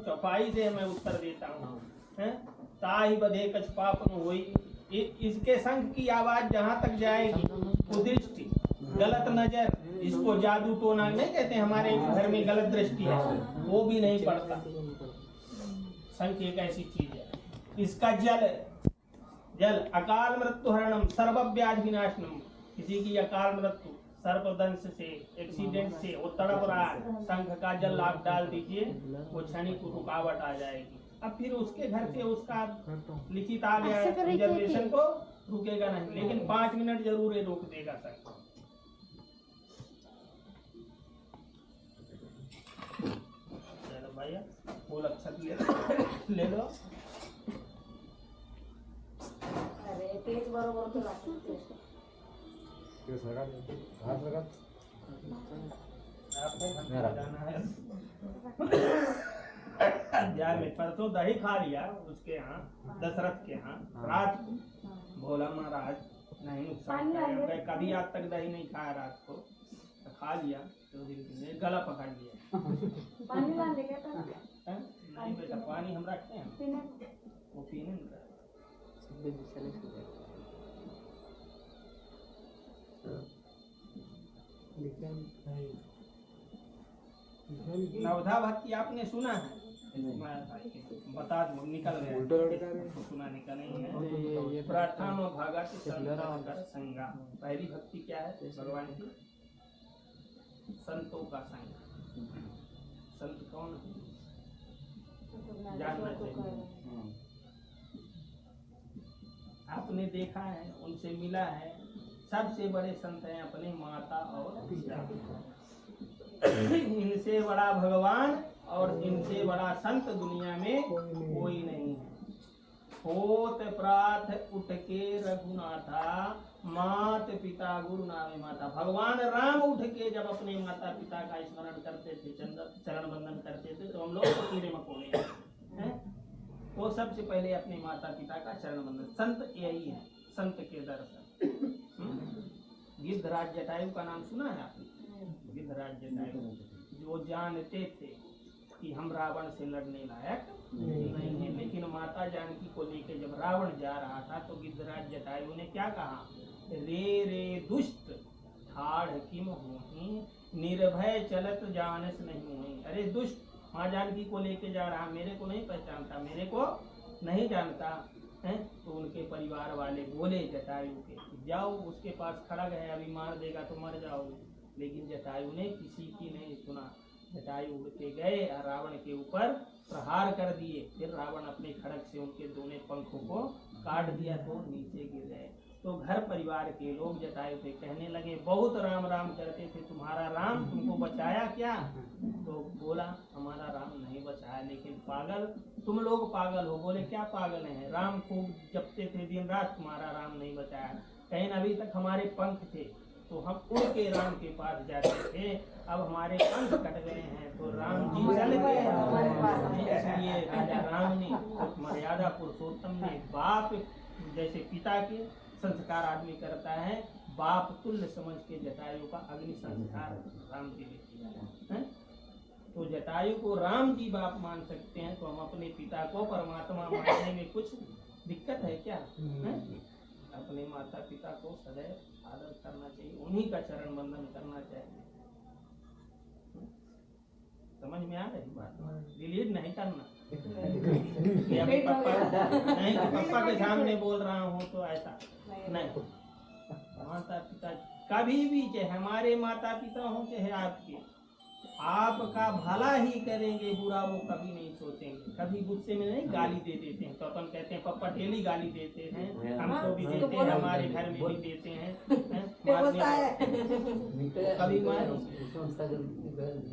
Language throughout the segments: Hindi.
चौपाई से मैं उत्तर देता हूँ। ताहि बधे कछ पापन होई, इसके संग की आवाज जहाँ तक जाएगी, कुदृष्टि गलत नजर, इसको जादू टोना नहीं कहते, हमारे घर में गलत दृष्टि है वो भी नहीं पड़ता। संख एक ऐसी चीज है। इसका जल अकाल मृत्यु हरणम सर्वव्याधि विनाशनम, किसी की अकाल मृत्यु सर्पदंश से, एक्सीडेंट से वो तड़प रहा है, शंख का जल आप डाल दीजिए, वो क्षणिक रुकावट आ जाएगी। अब फिर उसके घर से उसका लिखित आ गया रिजर्वेशन को रुकेगा नहीं, लेकिन 5 मिनट जरूर ये रोक देगा सर। चलो भैया फूल अक्षत ले लो। अरे तेज बरोबर तो लागते अध्याय में परसों दही खा लिया उसके यहाँ, दशरथ के यहाँ रात को। भोला महाराज नहीं नुकसान करेगा, कभी आज तक दही नहीं खाया रात को, तो खा लिया तो गला पकड़ लिया। पानी ला ले क्या नहीं बेटा पानी हम रखते हैं, वो पीने में नवधा भक्ति आपने सुना है? बता दो, निकल गया सुना निकल नहीं है। प्रार्थना भागवत संगा, पहली भक्ति क्या है? भगवान की संतों का संग। संत कौन जानना चाहिए? आपने देखा है, उनसे मिला है, सबसे बड़े संत हैं अपने माता और पिता। इनसे बड़ा भगवान और इनसे बड़ा संत दुनिया में कोई नहीं है। होत प्रात उठ के रघुनाथा, मात पिता गुरु नामे माता। भगवान राम उठ के जब अपने माता पिता का स्मरण करते थे, चरण वंदन करते थे, तो हम लोग तो कीड़े मकोड़े हैं। वो सबसे पहले अपने माता पिता का चरण वंदन। संत यही है, संत के दर्शन। गिद्धराज जटायु का नाम सुना है आपने? गिद्धराज जटायु जो जानते थे कि हम रावण से लड़ने लायक नहीं है, लेकिन माता जानकी को लेकर जब रावण जा रहा था तो गिद्धराज जटायु ने क्या कहा? रे रे दुष्ट ठाड़ किम होहि, निर्भय चलत जानस नहीं होहि। अरे दुष्ट, माँ जानकी को लेके जा रहा, मेरे को नहीं पहचानता, मेरे को नहीं जानता है। तो उनके परिवार वाले बोले जटायु के, जाओ उसके पास खड़ग है, अभी मार देगा तो मर जाओगे। लेकिन जटायु ने किसी की नहीं सुना। जटायु उड़ के गए और रावण के ऊपर प्रहार कर दिए। फिर रावण अपने खड़ग से उनके दोनों पंखों को काट दिया तो नीचे गिर गए। तो घर परिवार के लोग जटायु से कहने लगे, बहुत राम राम करते थे, तुम्हारा राम तुमको बचाया क्या? तो बोला, हमारा राम नहीं बचाया, लेकिन पागल तुम लोग पागल हो। बोले, क्या पागल हैं? राम खूब जपते थे दिन रात, तुम्हारा राम नहीं बचाया। कहीं अभी तक हमारे पंख थे तो हम उड़ के राम के पास जाते थे, अब हमारे पंख कट गए हैं तो राम जी चल गए हमारे पास। इसलिए राजा राम ने, मर्यादा पुरुषोत्तम ने, बाप जैसे पिता के संस्कार आदमी करता है, बाप तुल्य समझ के जटायु का अग्नि संस्कार राम जी ने किया है। तो जटायु को राम जी बाप मान सकते हैं, तो हम अपने पिता को परमात्मा मानने में कुछ दिक्कत है क्या? है? अपने माता पिता को सदैव आदर करना चाहिए, उन्हीं का चरण वंदन करना चाहिए। समझ में आ रही बात? डिलीट नहीं करना। अभी पापा नहीं, पापा के सामने बोल रहा हूँ तो ऐसा नहीं। माता पिता कभी भी, चाहे हमारे माता पिता हो चाहे आपके, आपका भला ही करेंगे, बुरा वो कभी नहीं सोचेंगे। कभी गुस्से में नहीं गाली दे देते हैं तो अपन कहते हैं पापा डेली गाली देते हैं, हमको भी देते हैं, हमारे घर में भी देते हैं।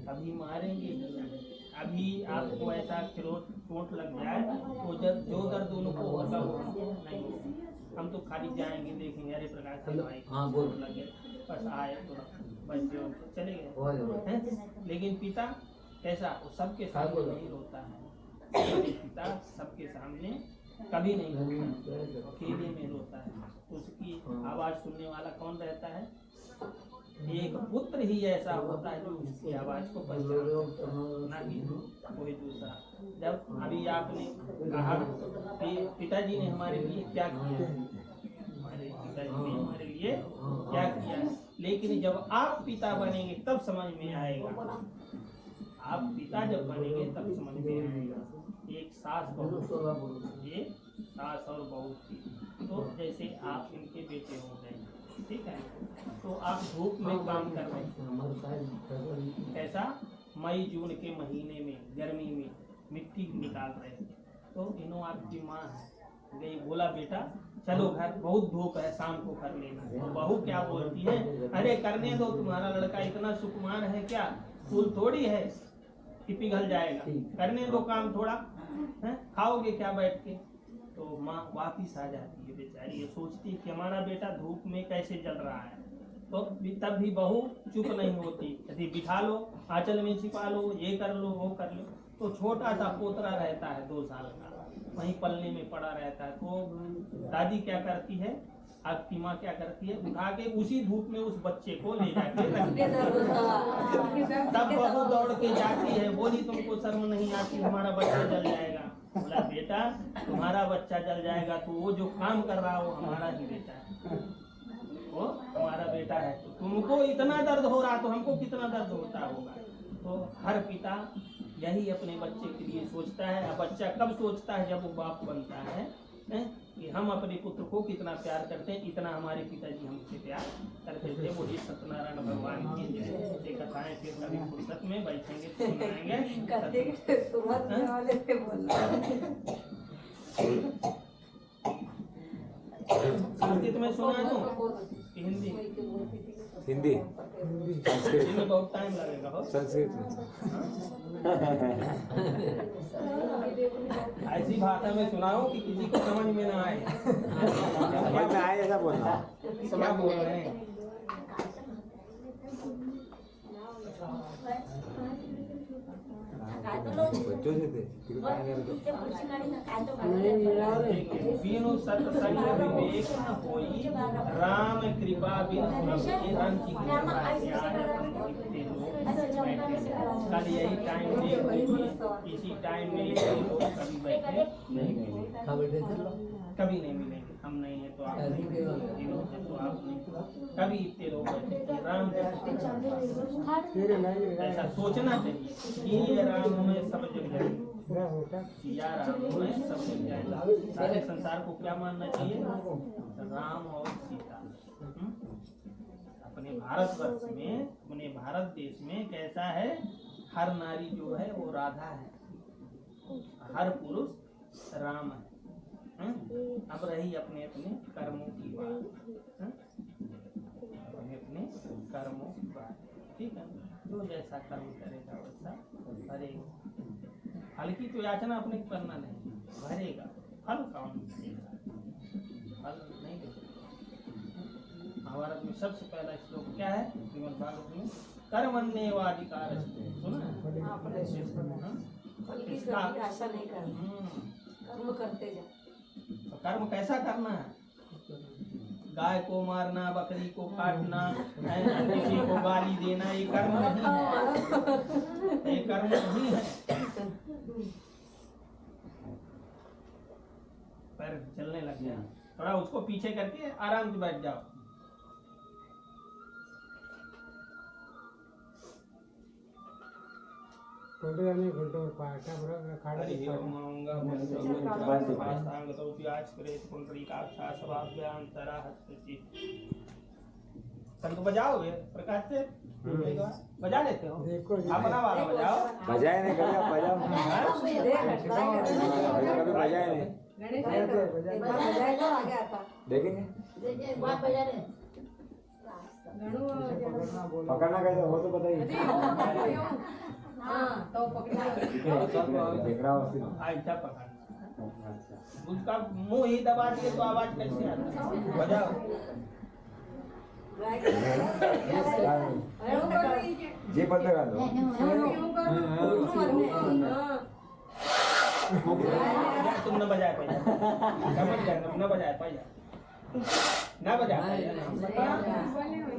कभी मारेंगे। अभी आपको ऐसा चोट लग जाए तो जो दर्द उनको होगा वो नहीं होगा। हम तो खाली जाएंगे, देखेंगे, अरे प्रकाश भाई चोट लगे, बस आए तो बस चले गए। लेकिन पिता कैसा? वो सबके सामने नहीं रोता है। पिता सबके सामने कभी नहीं रोता है, अकेले में रोता है। उसकी आवाज सुनने वाला कौन रहता है? एक पुत्र ही ऐसा होता है जो उसकी आवाज को पहचानता है, ना कि कोई दूसरा। जब अभी आपने कहा कि पिताजी ने हमारे लिए क्या किया, हमारे पिताजी ने हमारे लिए क्या किया, लेकिन जब आप पिता बनेंगे तब समझ में आएगा। आप पिता जब बनेंगे तब समझ में आएगा। एक सास बहू, ये सास और बहू थी, तो जैसे आप इनके बेटे हो गए, ठीक है, तो आप धूप में काम कर रहे हैं, कैसा मई जून के महीने में गर्मी में मिट्टी निकाल रहे हैं, तो इन्हों आपकी माँ है गई, बोला बेटा चलो घर, बहुत धूप है, शाम को कर लेना। तो बहू क्या बोलती है, अरे करने दो, तुम्हारा लड़का इतना सुकुमार है क्या, फूल थोड़ी है कि पिघल जाएगा, करने दो काम थोड़ा है, खाओगे क्या बैठ के। तो माँ वापिस आ जाती है बेचारी, ये सोचती है कि हमारा बेटा धूप में कैसे जल रहा है, तो तब भी बहू चुप नहीं होती, यदि बिठा लो, आंचल में छिपा लो, ये कर लो, वो कर लो। तो छोटा सा पोतरा रहता है 2 साल का, वहीं पलने में पड़ा रहता है। तो दादी क्या करती है, आपकी माँ क्या करती है, उठा के उसी धूप में उस बच्चे को ले जाके रख देती है। तब बहू दौड़ के जाती है, बोली तुमको शर्म नहीं आती, हमारा बच्चा जल जाएगा। बोला बेटा तुम्हारा बच्चा जल जाएगा तो वो जो काम कर रहा है वो हमारा ही बेटा है, वो हमारा बेटा है, तो तुमको इतना दर्द हो रहा तो हमको कितना दर्द होता होगा। तो हर पिता यही अपने बच्चे के लिए सोचता है। अब बच्चा कब सोचता है, जब वो बाप बनता है कि हम अपने पुत्र को कितना प्यार करते हैं, इतना हमारे पिताजी हमसे प्यार करते थे। वो ही सत्यनारायण भगवान की जैसे कथाएं फिर कभी फुर्सत में बैठेंगे तो सुनाएंगे। संस्कृत में सुना दूं कि हिंदी? हिंदी संस्कृत में बहुत टाइम लगेगा हो, संस्कृत में ऐसी भाषा में सुनाओ कि किसी को समझ में ना आए। समझ में आए ऐसा बोलना। क्या बोल रहे हैं? बच्चों से थे बिनु सत्संग विवेक न होई, राम कृपा बिनु राम की कल यही टाइम देखिए, इसी टाइम में लोग कभी बैठे नहीं मिले, कभी नहीं मिलेंगे। हम नहीं है तो आप नहीं, तो आप नहीं, कभी इतने लोग बैठे राम ऐसा सोचना चाहिए कि ये राम में सब जग जाएंगे, सिया राम में सब जग जाएंगे। सारे संसार को क्या मानना चाहिए, राम और सीता। अपने भारतवर्ष में, अपने भारत देश में कैसा है, हर नारी जो है वो राधा है, हर पुरुष राम है। अब रही अपने अपने कर्मों की बात, अपने अपने कर्मों की बात, ठीक है। जो जैसा कर्म करेगा वैसा भरेगा। फल की तो याचना अपने को करना नहीं, भरेगा, फल कौन देगा, फल नहीं देगा। महाभारत में सबसे पहला श्लोक क्या है, श्रीमद् भागवत में, कर्मण्येवाधिकार, सुना इसका आशा नहीं करना, कर्म करते जाओ। तो कर्म कैसा करना है, गाय को मारना, बकरी को काटना, किसी को गाली देना, ये कर्म नहीं है, ये कर्म नहीं है। पैर चलने लग गया, थोड़ा उसको पीछे करके आराम से बैठ जाओ। संग बजाओगे प्रकाश से, बजा लेते हो, अपना वाला बजाओ। बजाए नहीं कभी, आप बजाओ कभी बजाए नहीं, देखेंगे पकड़ना कैसे हो तो बताइए। देख रहा हूँ ऐसा पकड़ना, उसका मुंह ही दबा दिए तो आवाज कैसे आता है, बजाओ। जी बंद कर दो। तुम न बजाए पहले, न बजाए पहले, ना बजा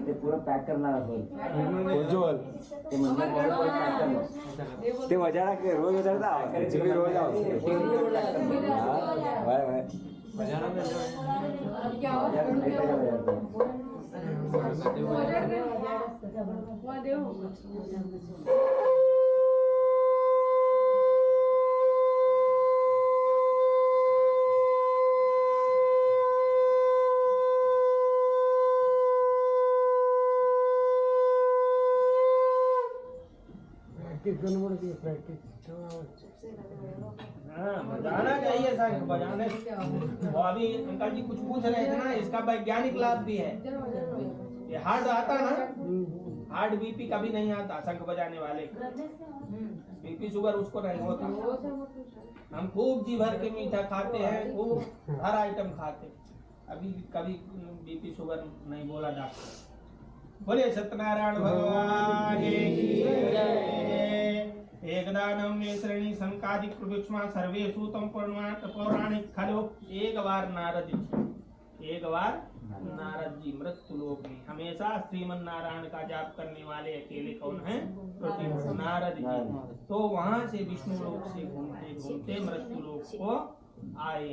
ते पूरा पॅक करणार आपण उज्ज्वल ते म्हणतात पूरा पॅक करणार ते वजाडा के रोज वजाडता त्याची भी रोज आव वाय वाय वजाडा बजाना चाहिए सर, बजाने से वो अभी अंकल जी कुछ पूछ रहे थे ना, इसका वैज्ञानिक लाभ भी है। ये हार्ट आता ना, हार्ट बीपी कभी नहीं आता शंख बजाने वाले, बीपी शुगर उसको नहीं होता। हम खूब जी भर के मीठा खाते हैं, खूब हर आइटम खाते, अभी कभी बीपी शुगर नहीं बोला डॉक्टर। बोले सत्यनारायण भगवान की जय। एकदानम में श्रेणी संकादिक प्रविक्ष्मा सर्वे सूतम पौराणिक खलो। एक बार नारद जी मृत्यु लोक में, हमेशा श्रीमन नारायण का जाप करने वाले अकेले कौन हैं? नारद जी। तो वहां से विष्णु लोक से घूमते घूमते मृत्यु लोक को आए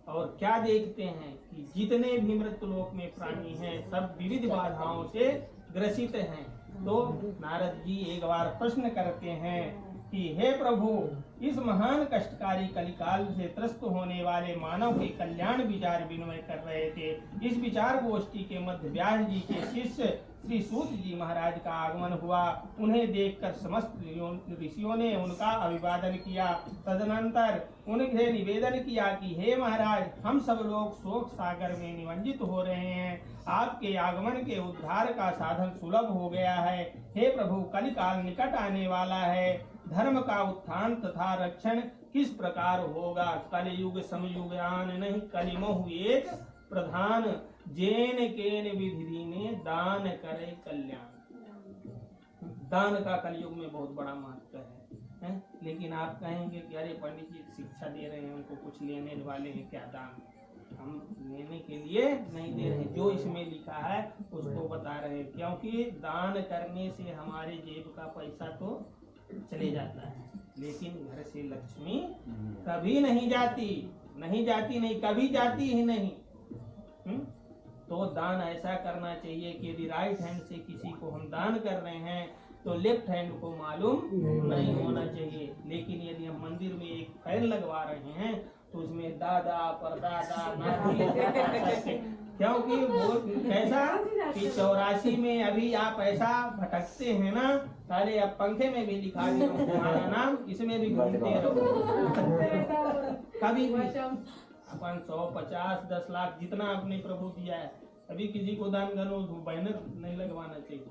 और क्या देखते हैं कि जितने भी मृत्यु लोक में प्राणी हैं सब विविध बाधाओं से ग्रसित हैं। तो नारद जी एक बार प्रश्न करते हैं कि हे प्रभु, इस महान कष्टकारी कलिकाल से त्रस्त होने वाले मानव के कल्याण विचार विनिमय कर रहे थे। इस विचार गोष्ठी के मध्य व्यास जी के शिष्य श्री सूत जी महाराज का आगमन हुआ। उन्हें देखकर समस्त ऋषियों ने उनका अभिवादन किया। तदनंतर उनसे निवेदन किया कि हे महाराज, हम सब लोग शोक सागर में निमज्जित हो रहे हैं। आपके आगमन के उद्धार का साधन सुलभ हो गया है। हे प्रभु, कलिकाल निकट आने वाला है। धर्म का उत्थान तथा रक्षण किस प्रकार होगा? कलयुग समयुगान नहीं, कलिमोहु एक प्रधान। जेन केन विधि दीने दान करे कल्याण। दान का कलयुग में बहुत बड़ा महत्व है? लेकिन आप कहेंगे कि अरे पंडित जी शिक्षा दे रहे हैं, उनको कुछ लेने वाले हैं क्या दान? हम लेने के लिए नहीं दे रहे, जो इसमें लिखा है उसको बता रहे हैं। क्योंकि दान करने से हमारे जेब का पैसा तो चले जाता है, लेकिन घर से लक्ष्मी कभी नहीं जाती, नहीं कभी जाती ही नहीं। तो दान ऐसा करना चाहिए कि यदि राइट हैंड से किसी को हम दान कर रहे हैं तो लेफ्ट हैंड को मालूम नहीं होना चाहिए। लेकिन यदि हम मंदिर में एक फैन लगवा रहे हैं तो उसमें दादा परदादा नाती, क्योंकि वो कैसा कि 84 में अभी आप ऐसा भटकते हैं ना, साले अब पंखे में भी लिखा दिया तुम्हारा नाम, इसमें भी घूमते रहो। कभी भी अपन 100, 50, 10 लाख जितना अपने प्रभु दिया है, अभी किसी को दान करो बैनर नहीं लगवाना चाहिए।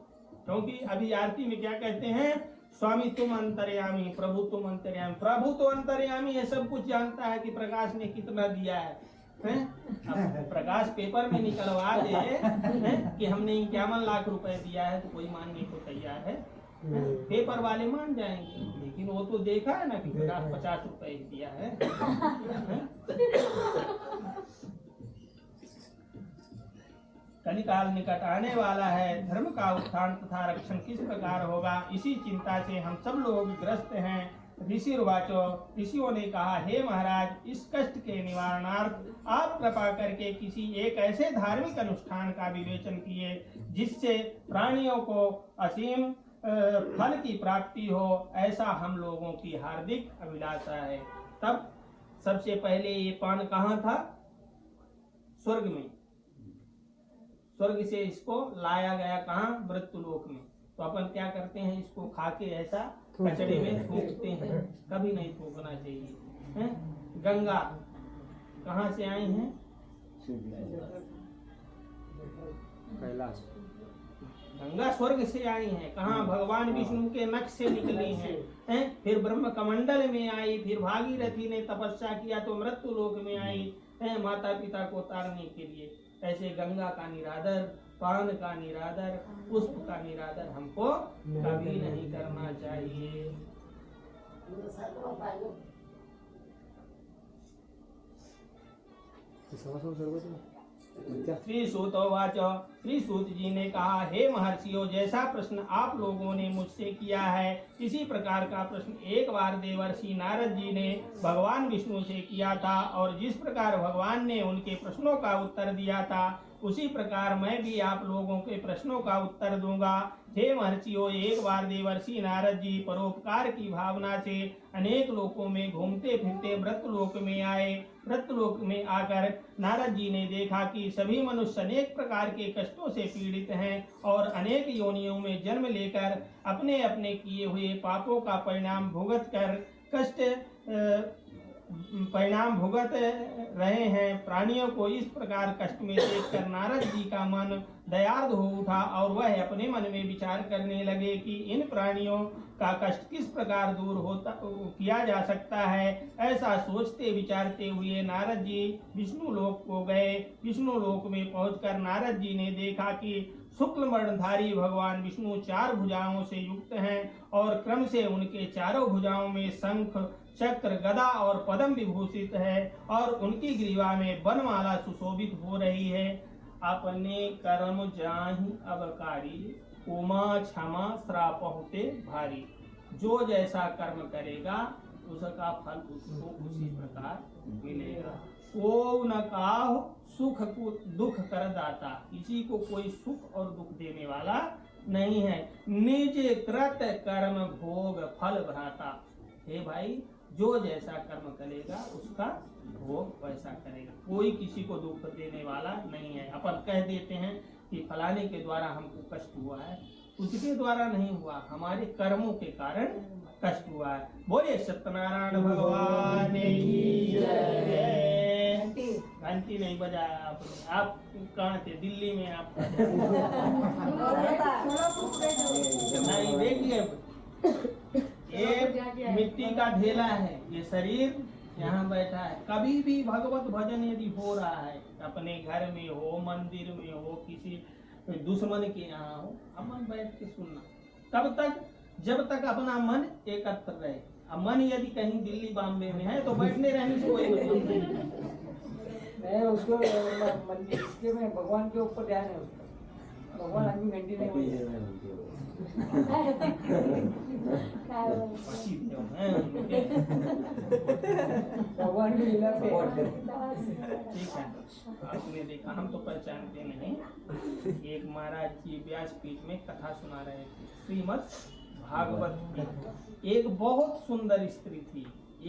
क्योंकि अभी आरती में क्या कहते हैं? स्वामी तुम अंतर्यामी, प्रभु तुम अंतर्यामी। प्रभु तो अंतर्यामी है, सब कुछ जानता है कि प्रकाश ने कितना दिया है। अब प्रकाश पेपर में निकलवा दे कि हमने 51 लाख रुपए दिया है तो कोई मानने को तैयार है? पेपर वाले मान जाएंगे, लेकिन वो तो देखा है ना कि प्रकाश 50 रुपए दिया है। कलिकाल निकट आने वाला है, धर्म का उत्थान तथा रक्षण किस प्रकार होगा, इसी चिंता से हम सब लोग ग्रस्त हैं। ऋषि वाचो, ऋषियों ने कहा, हे महाराज, इस कष्ट के निवारणार्थ आप कृपा करके किसी एक ऐसे धार्मिक अनुष्ठान का विवेचन किए जिससे प्राणियों को असीम फल की प्राप्ति हो, ऐसा हम लोगों की हार्दिक अभिलाषा है। तब सबसे पहले ये पान कहाँ था? स्वर्ग में। स्वर्ग से इसको लाया गया कहाँ? मृत्यु लोक में। तो अपन क्या करते हैं? इसको खा के ऐसा कचड़े में थूकते हैं, कभी नहीं थूकना चाहिए। गंगा कहाँ से आई हैं? कैलाश। गंगा स्वर्ग से आई हैं। कहाँ? भगवान विष्णु के नख से निकली हैं। फिर ब्रह्म कमंडल में आई, फिर भागीरथी ने तपस्या किया तो मृत्यु लोक में आई माता पिता को तारने के लिए। ऐसे गंगा का निरादर, पान का निरादर, पुष्प का निरादर हमको कभी नहीं करना चाहिए। श्री सूतोवाच, श्री सूत जी ने कहा, हे महर्षियों, जैसा प्रश्न आप लोगों ने मुझसे किया है इसी प्रकार का प्रश्न एक बार देवर्षि नारद जी ने भगवान विष्णु से किया था, और जिस प्रकार भगवान ने उनके प्रश्नों का उत्तर दिया था उसी प्रकार मैं भी आप लोगों के प्रश्नों का उत्तर दूंगा। हे महर्षियों, एक बार देवर्षि नारद जी परोपकार की भावना से अनेक लोकों में घूमते फिरते मृत्युलोक में आए। मृत्युलोक में आकर नारद जी ने देखा कि सभी मनुष्य अनेक प्रकार के कष्टों से पीड़ित हैं और अनेक योनियों में जन्म लेकर अपने अपने किए हुए पापों का परिणाम भुगत रहे हैं। प्राणियों को इस प्रकार कष्ट में देखकर नारद जी का मन दयार्द हो उठा और वह अपने मन में विचार करने लगे कि इन प्राणियों का कष्ट किस प्रकार दूर किया जा सकता है। ऐसा सोचते विचारते हुए नारद जी विष्णु लोक को गए। विष्णु लोक में पहुंचकर नारद जी ने देखा कि शुक्ल वर्णधारी भगवान विष्णु 4 भुजाओं से युक्त हैं और क्रम से उनके चारों भुजाओं में शंख, चक्र, गदा और पद्म विभूषित है और उनकी ग्रीवा में वनमाला सुशोभित हो रही है। अपने कर्म जाहि अबकारी, उमा क्षमा श्राप होते भारी। जो जैसा कर्म करेगा उसका फल उसको उसी प्रकार मिलेगा। को न काह सुख को दुख कर दाता, किसी को कोई सुख और दुख देने वाला नहीं है। निज कृत कर्म भोग फल भ्राता। हे भाई, जो जैसा कर्म करेगा उसका भोग वैसा करेगा। कोई किसी को दुख देने वाला नहीं है। अपन कह देते हैं कि फलाने के द्वारा हमको कष्ट हुआ है, उसके द्वारा नहीं हुआ, हमारे कर्मों के कारण कष्ट हुआ है। बोलिए सत्यनारायण भगवान की जय। घंटी नहीं बजाया आपने, आप कहाँ थे? दिल्ली में आप नहीं। देखिए, ये मिट्टी का ढेला है, ये शरीर यहाँ बैठा है। कभी भी भगवत भजन यदि हो रहा है, अपने घर में हो, मंदिर में हो, किसी दुश्मन के यहाँ हो, अपन बैठ के सुनना। तब तक जब तक अपना मन एकत्र रहे। अब मन यदि कहीं दिल्ली बॉम्बे में है तो बैठने रहने से कोई मतलब नहीं। उसको इसके में भगवान के ऊपर ध्यान है उसका। भगवान आदमी घंटी नहीं बजाते। भगवान की लीला पे ठीक है। आपने देखा, हम तो पहचानते नहीं। एक महाराज जी व्यासपीठ में कथा सुना रहे थे, श्रीमद् भागवत की। एक बहुत सुंदर स्त्री थी,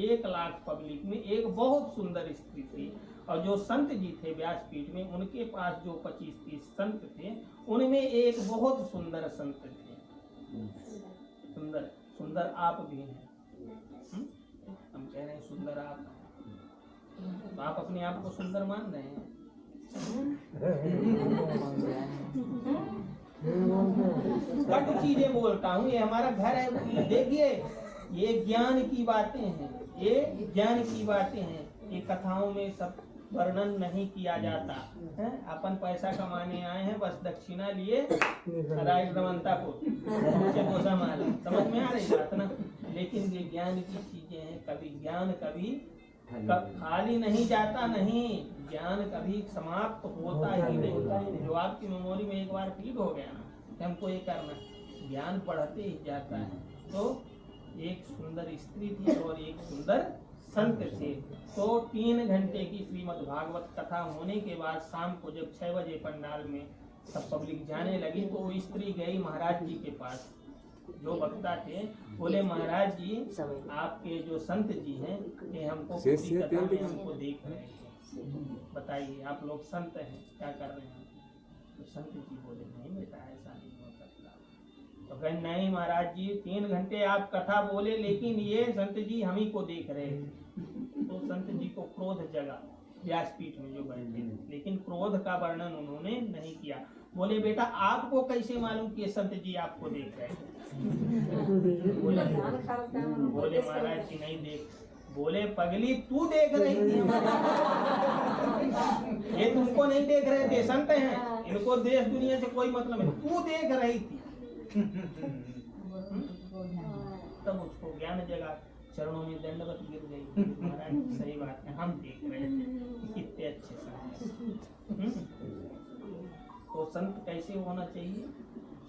1 लाख पब्लिक में एक बहुत सुंदर स्त्री थी। और जो संत जी थे व्यासपीठ में, उनके पास जो 25-30 संत थे, उनमें एक बहुत सुंदर संत थे। सुंदर सुंदर आप भी हैं। हम कह रहे हैं सुंदर आप हैं, तो आप अपने आप को सुंदर मान रहे हैं। कट चीजें बोलता हूँ, ये हमारा घर है। देखिए, ये ज्ञान की बातें हैं, ये ज्ञान की बातें हैं। ये कथाओं में सब वर्णन नहीं किया जाता है। अपन पैसा कमाने आए हैं, बस दक्षिणा लिए राइट रमनता को समझ में आ रही बात ना। लेकिन ये ज्ञान की चीजें हैं। कभी ज्ञान कभी खाली नहीं जाता, नहीं, ज्ञान कभी समाप्त होता ही नहीं। जो आपकी मेमोरी में एक बार फीड हो गया ना कि हमको ये करना, ज्ञान पढ़ते ही जाता है। तो एक सुंदर स्त्री थी और एक सुंदर संत थे। तो 3 घंटे की श्रीमद् भागवत कथा होने के बाद शाम को जब 6 बजे पंडाल में सब पब्लिक जाने लगी, तो वो स्त्री गई महाराज जी के पास। जो वक्ता थे बोले, महाराज जी, आपके जो संत जी हैं ये हमको पूरी कथा में हमको देख रहे हैं, बताइए आप लोग संत हैं, क्या कर रहे हैं? तो संत जी बोले, नहीं बेटा, ऐसा नहीं हो सकता। तो कहे, नहीं महाराज जी, 3 घंटे आप कथा बोले, लेकिन ये संत जी हम ही को देख रहे थे। तो संत जी को क्रोध जगा व्यासपीठ में जो बैठे, लेकिन क्रोध का वर्णन उन्होंने नहीं किया। बोले, बेटा आपको कैसे मालूम कि संत जी आपको देख रहे थे? बोले महाराज जी नहीं देख। बोले, पगली तू देख रही थी, ये तुमको नहीं देख रहे थे, संत हैं, इनको देश दुनिया से कोई मतलब नहीं, तू देख रही थी। तब उसको ज्ञान जगा, चरणों में दंडवत गिर गई। महाराज सही बात है, हम देख रहे थे, कितने अच्छे संत हैं। संत कैसे होना चाहिए,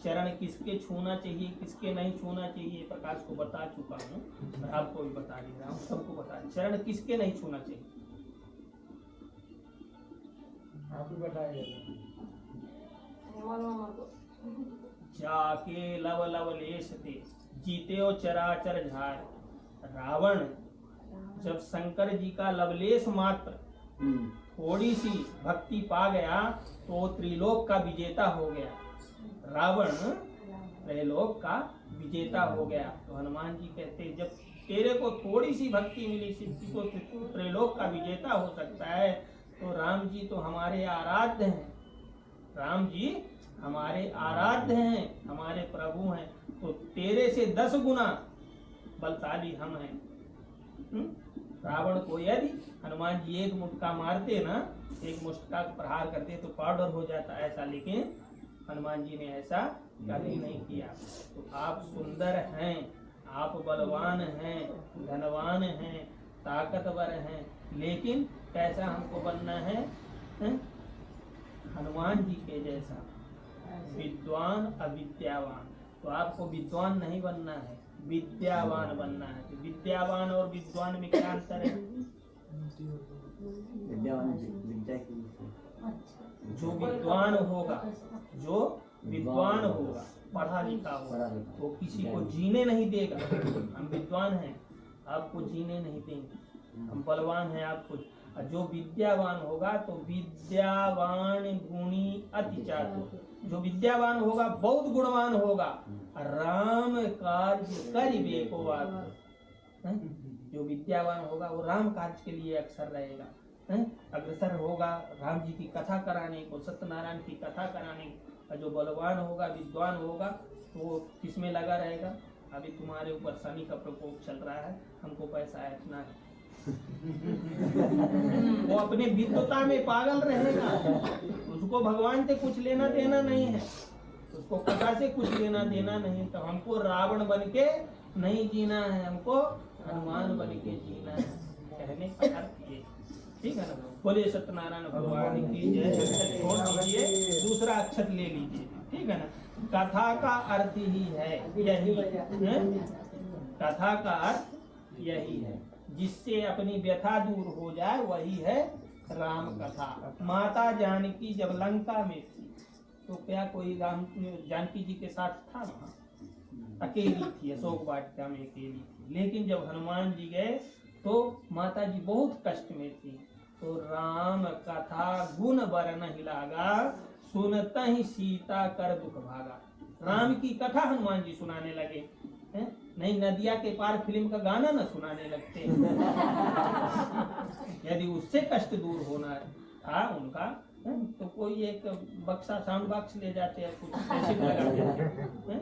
चरण किसके छूना चाहिए, किसके नहीं छूना चाहिए, प्रकाश को बता चुका हूँ, मैं आपको भी बता दे रहा हूँ, सबको बता। चरण किसके नहीं छूना चाहिए, आप ही बताइए। जाके लव लवलेश ते जीते हो चराचर झार। रावण जब शंकर जी का लवलेश मात्र थोड़ी सी भक्ति पा गया तो त्रिलोक का विजेता हो गया। रावण त्रैलोक का विजेता हो गया। तो हनुमान जी कहते जब तेरे को थोड़ी सी भक्ति मिली सिद्धि तो त्रैलोक का विजेता हो सकता है। तो राम जी तो हमारे आराध्य हैं, राम जी हमारे आराध्य हैं, हमारे प्रभु हैं। तो तेरे से 10 गुना बलशाली हम हैं। रावण को यदि हनुमान जी एक मुटका मारते ना, एक मुटका प्रहार करते तो पाउडर हो जाता ऐसा, लेकिन हनुमान जी ने ऐसा कभी नहीं किया। तो आप सुंदर हैं, आप बलवान हैं, धनवान हैं, ताकतवर हैं, लेकिन कैसा हमको बनना है, हनुमान जी के जैसा विद्वान अविद्यावान। तो आपको विद्वान नहीं बनना है, विद्यावान बनना है। तो विद्यावान और विद्वान में क्या अंतर है? विद्यावान विद्या की, जो विद्वान होगा, जो विद्वान होगा, पढ़ा लिखा होगा, वो किसी को जीने नहीं देगा। हम विद्वान हैं, आपको जीने नहीं देंगे। हम बलवान हैं, आपको। जो विद्यावान होगा तो विद्यावान गुणी अति चातुर। जो विद्यावान होगा बहुत गुणवान होगा, राम कार्य करिबे को आतुर। जो विद्यावान होगा वो राम कार्य के लिए अक्सर रहेगा, अग्रसर होगा राम जी की कथा कराने को, सत्यनारायण की कथा कराने को। जो बलवान होगा, विद्वान होगा, तो वो किसमें लगा रहेगा? अभी तुम्हारे ऊपर शनि का प्रकोप चल रहा है, हमको पैसा इतना है। वो अपने विद्वता में पागल रहेगा, उसको भगवान से कुछ लेना देना नहीं है, उसको कथा से कुछ लेना देना नहीं। तो हमको रावण बन के नहीं जीना है, हमको हनुमान बन के जीना है। कहने का अर्थ ये, ठीक है ना? बोले सत्यनारायण भगवान की जय। अक्षत छोड़ दीजिए, दूसरा अक्षत ले लीजिए, ठीक है ना? कथा का अर्थ ही है यही, कथा का अर्थ यही है, जिससे अपनी व्यथा दूर हो जाए, वही है राम कथा। माता जानकी जब लंका में थी तो क्या कोई राम जानकी जी के साथ था? वहाँ अकेली थी, अशोक वाटिका में अकेली थी। लेकिन जब हनुमान जी गए तो माता जी बहुत कष्ट में थी। तो राम कथा गुण बरन ही लागा, सुनता ही सीता कर दुख भागा। राम की कथा हनुमान जी सुनाने लगे, नहीं नदिया के पार फिल्म का गाना न सुनाने लगते। यदि उससे कष्ट दूर होना था उनका, तो कोई एक बक्सा साउंड बॉक्स ले जाते हैं, कुछ कैसे लगा देते।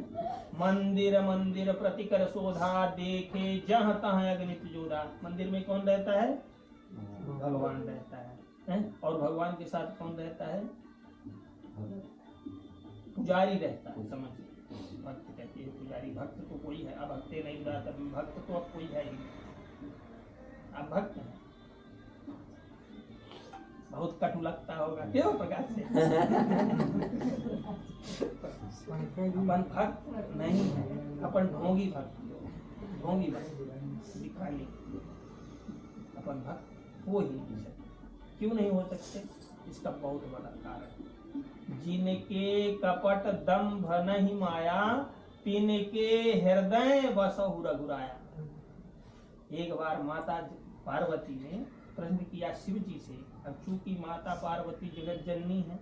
मंदिर मंदिर प्रतिकर शोधा, देखे जहाँ तहाँ अग्नित जोधा। मंदिर में कौन रहता है? भगवान रहता है। और भगवान के साथ कौन रहता है? पुजारी रहता है। समझ, भक्त कहते हैं पुजारी, भक्त तो कोई है, अब भक्ते नहीं उदाता, भक्त तो अब कोई है ही, अब भक्त है। बहुत कटु लगता होगा, क्यों प्रकाश से? अपन भक्त नहीं है, अपन ढोंगी भक्त, ढोंगी भक्त दिखाने, अपन भक्त हो ही नहीं सकते। क्यों नहीं हो सकते? इसका बहुत बड़ा कारण, जिनके कपट दंभ नहीं माया, तिनके हृदय बसहु रघुराया। एक बार माता पार्वती ने प्रश्न किया शिव जी से। अब चूंकि माता पार्वती जगत जननी है,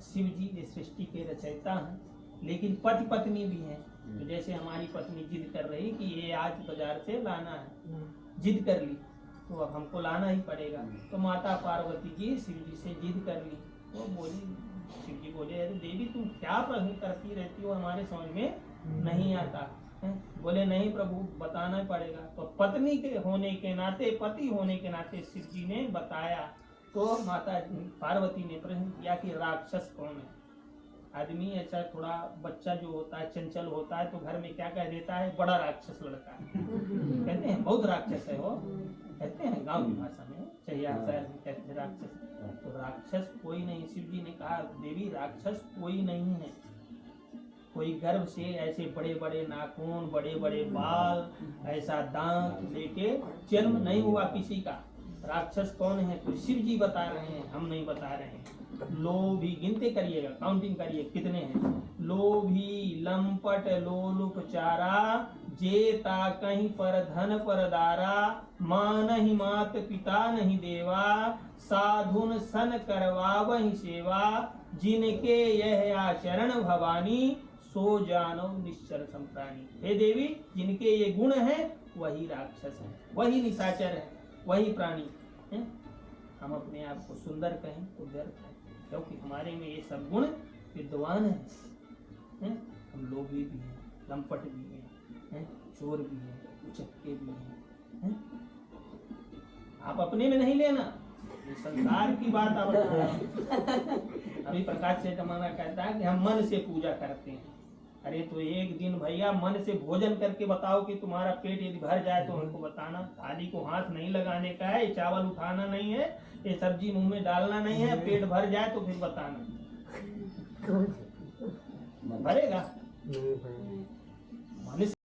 शिव जी ये सृष्टि के रचयिता हैं, लेकिन पति पत्नी भी हैं। तो जैसे हमारी पत्नी जिद कर रही कि ये आज बाजार से लाना है, जिद कर ली तो अब हमको लाना ही पड़ेगा। तो माता पार्वती जी शिव जी से जिद कर ली। तो बोली, शिव जी बोले, अरे देवी तुम क्या प्रश्न करती रहती हो, हमारे समझ में नहीं आता है। बोले नहीं प्रभु, बताना पड़ेगा। तो पत्नी के होने के नाते, पति होने के नाते शिव जी ने बताया। तो माता पार्वती ने प्रश्न किया कि राक्षस कौन है? आदमी ऐसा थोड़ा बच्चा जो होता है चंचल होता है तो घर में क्या कह देता है? बड़ा राक्षस लड़का है, कहते हैं बहुत राक्षस है वो, कहते हैं गांव की भाषा में, चाहे या कहते हैं राक्षस। तो राक्षस कोई नहीं, शिव जी ने कहा देवी राक्षस कोई नहीं है। कोई गर्भ से ऐसे बड़े बड़े नाखून, बड़े बड़े बाल, ऐसा दांत लेके जन्म नहीं हुआ किसी का। राक्षस कौन है तो शिव जी बता रहे हैं, हम नहीं बता रहे हैं। लोभी, गिनते करिएगा, काउंटिंग करिए कितने हैं। लोभी, लंपट, लोलुप, चारा, जेता कहीं पर धन पर दारा, मां नहीं मात पिता नहीं देवा, साधुन सन करवावहि सेवा, जिनके यह आचरण भवानी, सो जानो निश्चर संप्राणी। हे देवी, जिनके ये गुण हैं वही राक्षस है, वही निशाचर है, वही प्राणी है। हम अपने आप को सुंदर कहें तो व्यर्थ है, क्योंकि हमारे में ये सब गुण विद्वान है? हम लोभी भी हैं, लंपट भी हैं, चोर भी हैं, उचक्के भी हैं। आप अपने में नहीं लेना, ये संसार की बात आप अभी प्रकाश से जमाना कहता है कि हम मन से पूजा करते हैं। अरे तो एक दिन भैया मन से भोजन करके बताओ कि तुम्हारा पेट यदि भर जाए तो हमको बताना। थाली को हाथ नहीं लगाने का है, चावल उठाना नहीं है, ये सब्जी मुंह में डालना नहीं है, पेट भर जाए तो फिर बताना। भरेगा?